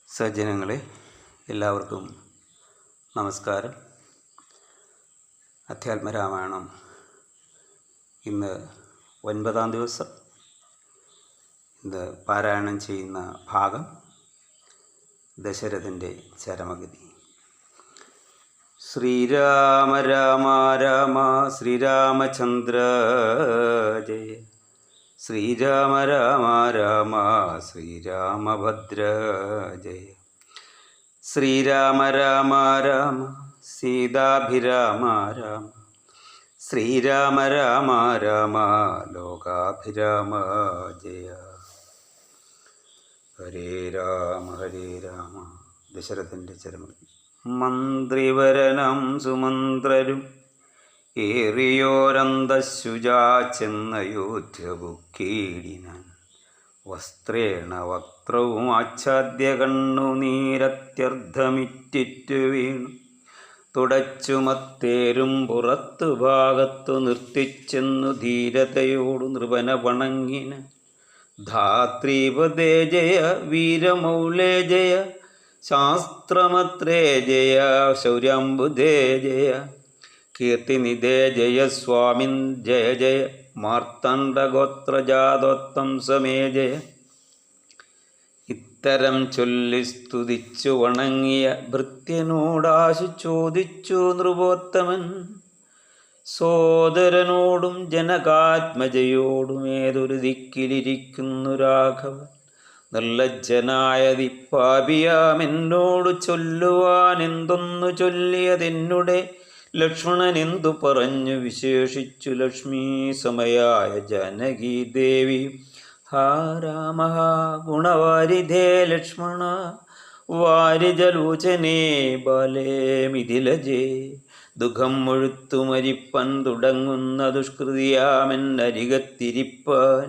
സജ്ജനങ്ങളെ, എല്ലാവർക്കും നമസ്കാരം. അധ്യാത്മരാമായണം ഇന്ന് 9-ാം ദിവസം. ഇന്ന് പാരായണം ചെയ്യുന്ന ഭാഗം ദശരഥൻ്റെ ചരമഗതി. ശ്രീരാമ രാമ രാമ ശ്രീരാമചന്ദ്ര ജയ, ശ്രീരാമ രാമ രാമ ശ്രീരാമഭദ്ര ജയ, ശ്രീരാമ രാമ രാമ സീതാഭിരാമ രാമ, ശ്രീരാമ രാമ രാമ ലോകാഭിരാമ ജയ. ഹരേ രാമ ദശരഥൻ്റെ ചരമഗതി. മന്ത്രിവരനം സുമന്ത്രരും ഏറിയോരന്തശുചാ ചെന്നയോധ്യബുക്കീടിനാൻ, വസ്ത്രേണ വക്ത്രവും ആച്ഛാദ്യ കണ്ണുനീരത്യർദ്ധമിറ്റിറ്റു വീണു, തുടച്ചുമത്തേരും പുറത്തു ഭാഗത്തു നിർത്തിച്ചെന്നു ധീരതയോടു നൃപന വണങ്ങിന. ധാത്രീപദേ ജയ, വീരമൗലേ ജയ, ശാസ്ത്രമത്രേ ജയ, ശൗര്യാംബുധേ ജയ, കീർത്തിനിധേ ജയ, സ്വാമിൻ ജയ ജയ, മാർത്താണ്ഡഗോത്രജാതോത്തം സമേ ജയ. ഇത്തരം ചൊല്ലി സ്തുതിച്ചു വണങ്ങിയ ഭൃത്യനോടാശു ചോദിച്ചു നൃപോത്തമൻ, സോദരനോടും ജനകാത്മജയോടും ഏതൊരു ദിക്കിലിരിക്കുന്നു രാഘവൻ. നിർലജ്ജനായതിപ്പാപിയാമെന്നോടു ചൊല്ലുവാൻ എന്തൊന്നു ചൊല്ലിയതെന്നുടെ ലക്ഷ്മണൻ എന്തു പറഞ്ഞു വിശേഷിച്ചു ലക്ഷ്മീ സമയായ ജാനകി ദേവി. ഹാ രാമ ഗുണവാരിധേ ലക്ഷ്മണ, വാരിജലോചനേ ബാലേ മിഥിലജേ, ദുഃഖം മുഴുത്തു മരിപ്പൻ തുടങ്ങുന്ന ദുഷ്കൃതിയാമെന്നരികത്തിരിപ്പാൻ.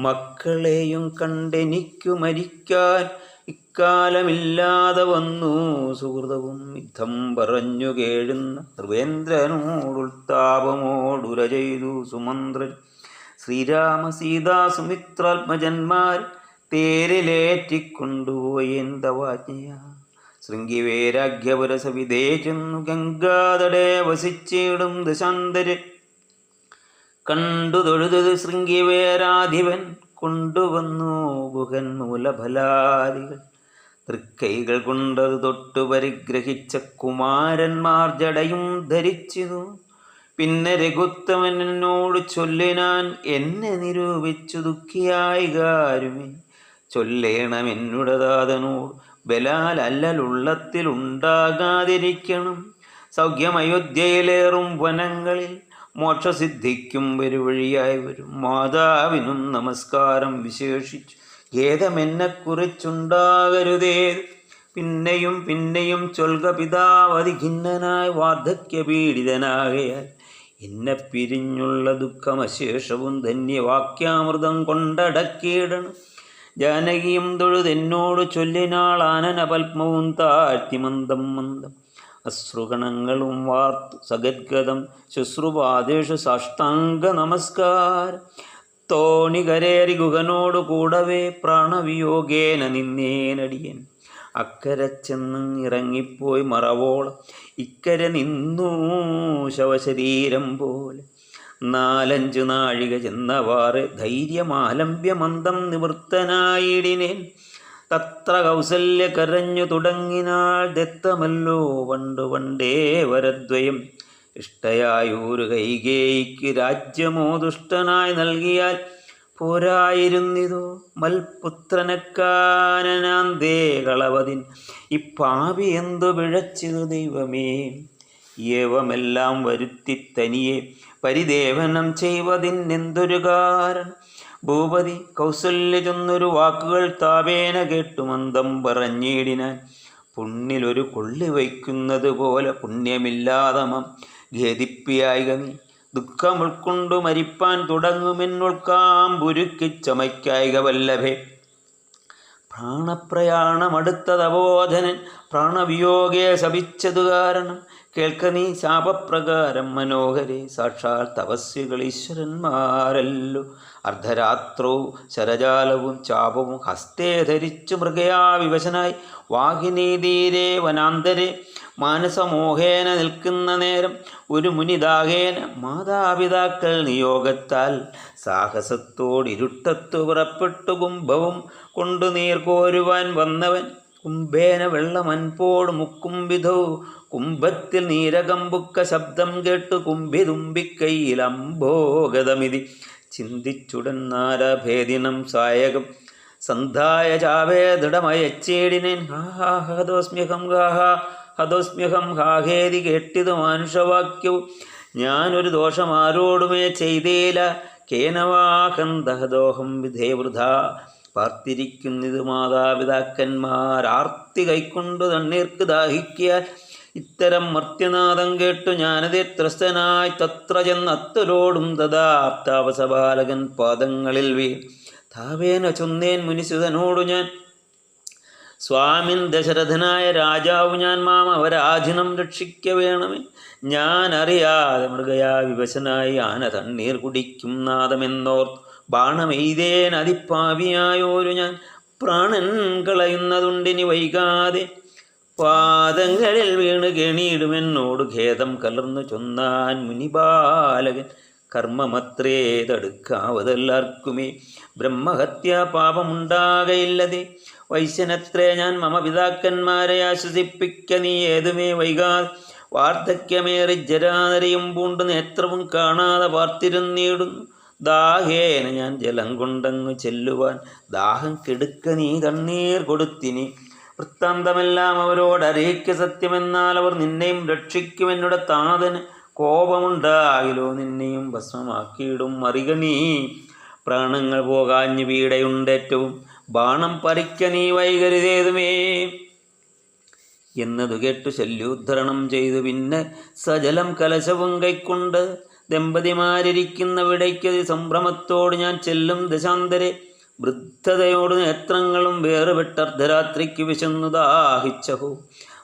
മക്കളെയും കണ്ടെനിക്കു മരിക്കാൻ ഇക്കാലമില്ലാതെ വന്നു സുഹൃതവും യുദ്ധം പറഞ്ഞു കേഴുന്ന നൃപേന്ദ്രനോടുൾത്താപമോടുര ചെയ്തു സുമന്ത്രൻ. ശ്രീരാമ സീതാ സുമിത്രാത്മജന്മാർ തേരിലേറ്റിക്കൊണ്ടുപോയി എന്തവാജ്ഞയ. ശൃംഗിവേരാഗ്യപുരസവിധേ ചെന്നു ഗംഗാതടേ വസിച്ചിടും ദശാന്തര് കണ്ടു തൊഴുതത് ശൃംഗിവേരാധിപൻ കൊണ്ടുവന്നു ഗുഹൻ മൂലഫലാദികൾ. തൃക്കൈകൾ കൊണ്ടത് തൊട്ടു പരിഗ്രഹിച്ച കുമാരന്മാർ ജടയും ധരിച്ചിതു. പിന്നെ രഘുത്തമൻ എന്നോട് ചൊല്ലിനാൻ, എന്നെ നിരൂപിച്ചു ദുഃഖിയായി കാരുമേ ചൊല്ലേണം എന്നുടതാതനോട്, ബലാൽ അല്ലലുള്ളത്തിലുണ്ടാകാതിരിക്കണം. സൗഖ്യമയോധ്യയിലേറും വനങ്ങളിൽ മോക്ഷസിദ്ധിക്കും വരുവഴിയായി വരും. മാതാവിനും നമസ്കാരം വിശേഷിച്ചു ഖേദമെന്നെക്കുറിച്ചുണ്ടാകരുതേ. പിന്നെയും പിന്നെയും ചൊൽക പിതാവതി ഖിന്നനായി വാർദ്ധക്യപീഡിതനാകയാൽ എന്നെ പിരിഞ്ഞുള്ള ദുഃഖമശേഷവും ധന്യവാക്യാമൃതം കൊണ്ടടക്കിയിടണം. ജാനകിയും തൊഴുതെന്നോട് ചൊല്ലിനാൾ ആനനപത്മവും താഴ്ത്തി മന്ദം മന്ദം അശ്രുകണങ്ങളും വാർത്തു സഗദ്ഗതം ശുശ്രുപാദേഷു സാഷ്ടാംഗ നമസ്കാരം. തോണികരേറി ഗുഹനോടു കൂടവേ പ്രാണവിയോഗേന നിന്നേനടിയൻ. അക്കരെ ചെന്ന് ഇറങ്ങിപ്പോയി മറവോളം ഇക്കരെ നിന്നു ശവശരീരം പോലെ. 4-5 നാഴിക ചെന്നവാറ് ധൈര്യമാലംബ്യമന്ദം നിവൃത്തനായിടിനേൻ. തത്ര കൗസല്യ കരഞ്ഞു തുടങ്ങിനാൾ, ദത്തമല്ലോ പണ്ടു പണ്ടേ വരദ്വയം. ഇഷ്ടയായൊരു കൈകേയിക്ക് രാജ്യമോ ദുഷ്ടനായി നൽകിയാൽ പോരായിരുന്നിതോ. മൽപുത്രനക്കാനനാന്തേ കളവതിൻ ഇപ്പാപി എന്തു പിഴച്ചിതു ദൈവമേ. ഏവമെല്ലാം വരുത്തി തനിയെ പരിദേവനം ചെയ്വതിനെന്തൊരു കാരണം. ഭൂപതി കൗസല്യ ചൊന്നൊരു വാക്കുകൾ താപേന കേട്ടു മന്ദം പറഞ്ഞിടിനാൻ, പുണ്ണിലൊരു കൊള്ളി വയ്ക്കുന്നത് പോലെ പുണ്യമില്ലാതമം ഖേദിപ്പിയായിക നീ. ദുഃഖം ഉൾക്കൊണ്ടു മരിപ്പാൻ തുടങ്ങുമെന്നുൾക്കാം പുരുക്കി ചമയ്ക്കായിക വല്ലഭേ. പ്രാണപ്രയാണമടുത്ത തപോധനൻ പ്രാണവിയോഗേ ശപിച്ചതു കാരണം കേൾക്ക നീ ശാപപ്രകാരം മനോഹരെ. സാക്ഷാൽ തപസ്വികൾ ഈശ്വരന്മാരല്ലോ. അർദ്ധരാത്രവും ശരജാലവും ചാപവും ഹസ്തേ ധരിച്ചു മൃഗയാ വിവശനായി വാഹിനീതീരെ വനാന്തരെ മാനസമോഹേന നിൽക്കുന്ന നേരം ഒരു മുനിദാഹേന മാതാപിതാക്കൾ നിയോഗത്താൽ സാഹസത്തോടിരുട്ടത്തു പുറപ്പെട്ടു കുംഭവും കൊണ്ടു നീർ കോരുവാൻ വന്നവൻ. കുംഭേന വെള്ളമൻപോട് മുക്കും വിധൗ കുംഭത്തിൽ നീരകമ്പുക്ക ശബ്ദം കേട്ടു കുംഭിതുമ്പിക്കൈയിൽ അംബോഗതമിതി ചിന്തിച്ചുടൻ നാരഭേദിനം സായകം സന്ധായ ചാവേ ദൃഢമയച്ചേടിനേൻ. ഹാ ഹതോസ്മ്യഹം ഹാ ഹതോസ്മ്യഹം ഹാഹേതി കേട്ടിതു മാനുഷവാക്യവും ഞാനൊരു ദോഷം ആരോടുമേ ചെയ്തേല. കേനവാഹന്തഹദോഹം വിധേ വൃഥാ പാർത്തിരിക്കുന്നിത് മാതാപിതാക്കന്മാരാർത്തി കൈക്കൊണ്ടു തണ്ണീർക്ക് ദാഹിക്കിയാൽ. ഇത്തരം മർത്യനാദം കേട്ടു ഞാനതേ ത്രസ്തനായി തത്ര ചെന്നത്തലോടും തഥാപ്താവസബാലകൻ പാദങ്ങളിൽ വീൺ താവേന ചൊന്നേൻ മുനിസുതനോടു ഞാൻ. സ്വാമിൻ ദശരഥനായ രാജാവു ഞാൻ മാം അവരാധിനം രക്ഷിക്ക വേണമേ. ഞാൻ അറിയാതെ മൃഗയാ വിവശനായി ആന തണ്ണീർ കുടിക്കും നാദമെന്നോർത്തു ബാണമെയ്തേൻ അതിപ്പാവിയായോരു ഞാൻ. പ്രാണൻ കളയുന്നതുണ്ടിനി വൈകാതെ പാദങ്ങളിൽ വീണ് കെണിയിടുമെന്നോട് ഖേദം കലർന്നു ചൊന്നാൻ മുനിബാലകൻ. കർമ്മമത്രേ തടുക്കാവതെല്ലാവർക്കുമേ ബ്രഹ്മഹത്യാ പാപമുണ്ടാകയില്ലതേ. വൈശ്യനത്രേ ഞാൻ മമ പിതാക്കന്മാരെ ആശ്വസിപ്പിക്ക നീ ഏതുമേ വൈകാതെ. വാർദ്ധക്യമേറി ജരാനരയും പൂണ്ട് നേത്രവും കാണാതെ പാർത്തിരുന്നീടുന്നു. ദാഹേന ഞാൻ ജലം കൊണ്ടങ്ങു ചെല്ലുവാൻ ദാഹം കെടുക്ക നീ തണ്ണീർ കൊടുത്തിനി. വൃത്താന്തമെല്ലാം അവരോട് അറിയിക്ക സത്യമെന്നാൽ അവർ നിന്നെയും രക്ഷിക്കുമെന്നുടെ താതന് കോപമുണ്ടാകിലോ നിന്നെയും ഭസ്മമാക്കിയിടും അറിക നീ. പ്രാണങ്ങൾ പോകാഞ്ഞു പീഡയുണ്ടേറ്റവും ബാണം പറിക്ക നീ വൈകരുതേതുമേ എന്നതു കേട്ടു ശല്യോദ്ധരണം ചെയ്തു. പിന്നെ സജലം കലശവും കൈക്കൊണ്ട് ദമ്പതിമാരിയ്ക്കുന്ന വിടയ്ക്കതി സംഭ്രമത്തോട് ഞാൻ ചെല്ലും ദശാന്തരെ. വൃദ്ധതയോട് നേത്രങ്ങളും വേറുപെട്ടർദ്ധരാത്രിക്ക് വിശന്നു ദാഹിച്ചഹോ.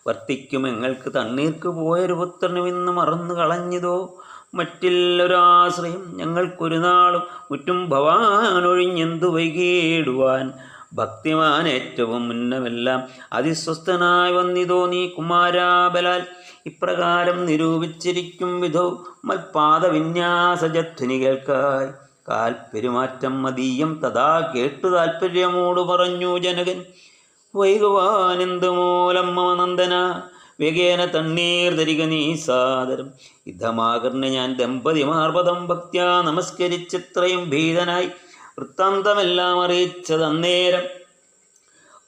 വർത്തിക്കുമെങ്ങൾക്ക് തണ്ണീർക്ക് പോയൊരു പുത്രനും ഇന്ന് മറന്നു കളഞ്ഞിതോ. മറ്റില്ലൊരാശ്രയം ഞങ്ങൾക്കൊരു നാളും മുറ്റും ഭവാനൊഴിഞ്ഞെന്തു വൈകിടുവാൻ. ഭക്തിമാൻ ഏറ്റവും മുന്നമെല്ലാം അതിസ്വസ്ഥനായി വന്നിതോ നീ കുമാരാബലാൽ. ഇപ്രകാരം നിരൂപിച്ചിരിക്കും വിധോ മൽപാദവിന്യാസജധ്വനി കേൾക്കായി. കാൽപ്പെരുമാറ്റം മതീയം തഥാ കേട്ടു താൽപ്പര്യമോട് പറഞ്ഞു ജനകൻ. വൈകുവാനെന്തു മൂലം മമ നന്ദന വേഗേന തണ്ണീർ ധരിക നീ സാദരം. യുദ്ധമാകർന്ന് ഞാൻ ദമ്പതിമാർപദം ഭക്ത്യാ നമസ്കരിച്ചിത്രയും ഭീതനായി വൃത്താന്തമെല്ലാം അറിയിച്ചതന്നേരം.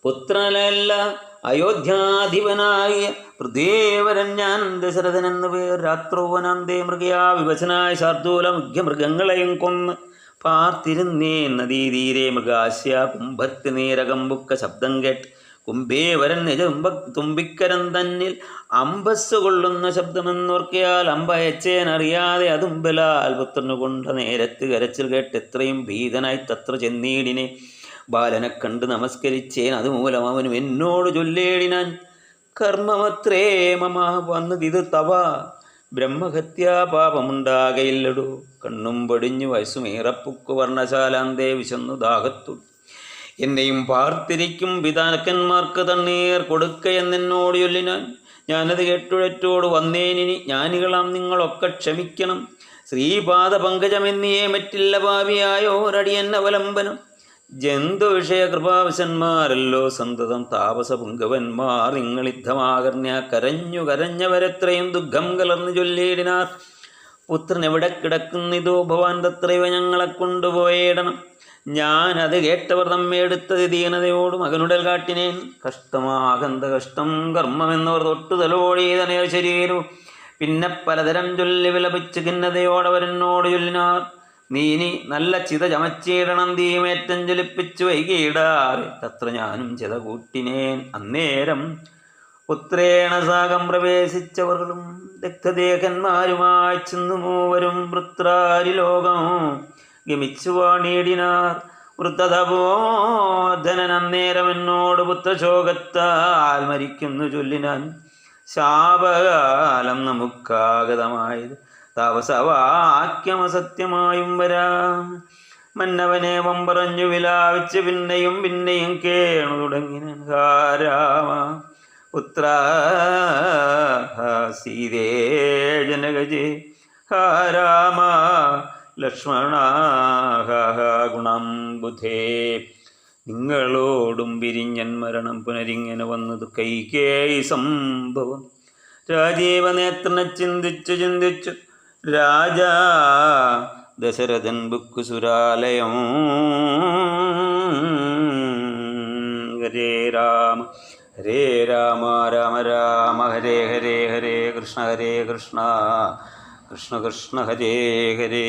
പുത്രനല്ല അയോധ്യാധിപനായ പൃഥ്വീവരൻ ഞാൻ ദശരഥനെന്നു പേർ. രാത്രോവനാന്തേ മൃഗയാ വിവശനായ ശാർദൂല മുഖ്യമൃഗങ്ങളെയും കൊന്ന് പാർത്തിരുന്നേ നദീതീരെ. മൃഗാസ്യ കുംഭത്ത് നീരകമ്പുക്ക ശബ്ദം കേട്ട് കുംഭേവരൻ നിജ തുമ്പിക്കരം തന്നിൽ അമ്പസ് കൊള്ളുന്ന ശബ്ദമെന്നോർക്കയാൽ അമ്പയച്ചേനറിയാതെ അതുമ്പലാൽ പുത്രനു കൊണ്ട നേരത്ത് കരച്ചിൽ കേട്ട് എത്രയും ഭീതനായി തത്ര ചെന്നീടിനെ. ബാലനെ കണ്ട് നമസ്കരിച്ചേൻ, അതുമൂലം അവനും എന്നോട് ചൊല്ലേടിനാൻ. കർമ്മമത്രേ മമ വന്നതിത് തവ ബ്രഹ്മഹത്യാ പാപമുണ്ടാകയില്ലടോ. കണ്ണും പൊടിഞ്ഞു വയസ്സുമേറപ്പുക്കു വർണ്ണശാലാന്തേ വിശന്നു ദാഹത്തു. എന്നെയും പാർത്തിരിക്കും പിതാക്കന്മാർക്ക് തണ്ണീർ കൊടുക്കയെന്നോട് ചൊല്ലിനാൻ. ഞാനത് കേട്ടുഴറ്റോട് വന്നേനിനി ജ്ഞാനികളാം നിങ്ങളൊക്കെ ക്ഷമിക്കണം. ശ്രീപാദ പങ്കജമെന്നിയേ മറ്റില്ല ഭാവിയായോരടിയൻ അവലംബനം. ജന്തുവിഷയ കൃപാവശന്മാരല്ലോ സന്തതം താപസ പുങ്കവന്മാർ. നിങ്ങളിദ്ധമാകർണ്യ കരഞ്ഞു കരഞ്ഞവരെത്രയും ദുഃഖം കലർന്നു ചൊല്ലിയിടിനാർ. പുത്രൻ എവിടെ കിടക്കുന്നിതോ ഭവാൻ തത്രൈവ ഞങ്ങളെ കൊണ്ടുപോയിടണം. ഞാനത് കേട്ടവർ തമ്മെടുത്തത് ദീനതയോട് മകനുടൽ കാട്ടിനേൻ. കഷ്ടമാകന്ത കഷ്ടം കർമ്മമെന്നവർ തൊട്ടു തലോടിയതനയ ശരീരവും. പിന്നെ പലതരം ചൊല്ലി വിലപിച്ച് ഖിന്നതയോടവരെന്നോട് ചൊല്ലിനാർ. നീനി നല്ല ചിത ചമച്ചിടണം, തീമേറ്റം ജ്വലിപ്പിച്ചു വൈകിയിടാറ്. തത്ര ഞാനും ചിത കൂട്ടിനേൻ. അന്നേരം പുത്രേണ സാകം പ്രവേശിച്ചവர்களுം ദഗ്ധദേഹന്മാരുമായി ചെന്നു മൂവരും വൃത്രാരി ലോകം ഗമിച്ചു വാണിയിടിനാർ. വൃദ്ധതപോധനൻ അന്നേരം എന്നോട് പുത്രശോകത്താൽ മരിക്കുന്നു ചൊല്ലിനാൻ. ശാപകാലം നമുക്കാഗതമായത് താപസവാക്യമസത്യമായും വരാം. മന്നവനേവം പറഞ്ഞു വിലാപിച്ച് പിന്നെയും പിന്നെയും കേണു തുടങ്ങിനാൻ. രാമ പുത്ര സീതേ ജനകജേ രാമ ലക്ഷ്മണ ഗുണം ബുധേ. നിങ്ങളോടും പിരിഞ്ഞൻ മരണം പുനരിങ്ങനെ വന്നത് കൈകേയി സംഭവം. രാജീവനേത്രനെ ചിന്തിച്ചു ചിന്തിച്ചു രാജാ ദശരഥൻ ബുക്കുസുരാലയം. ഹരേ രാമ രാമ രാമ ഹരേ ഹരേ ഹരേ കൃഷ്ണ കൃഷ്ണ കൃഷ്ണ ഹരേ ഹരേ.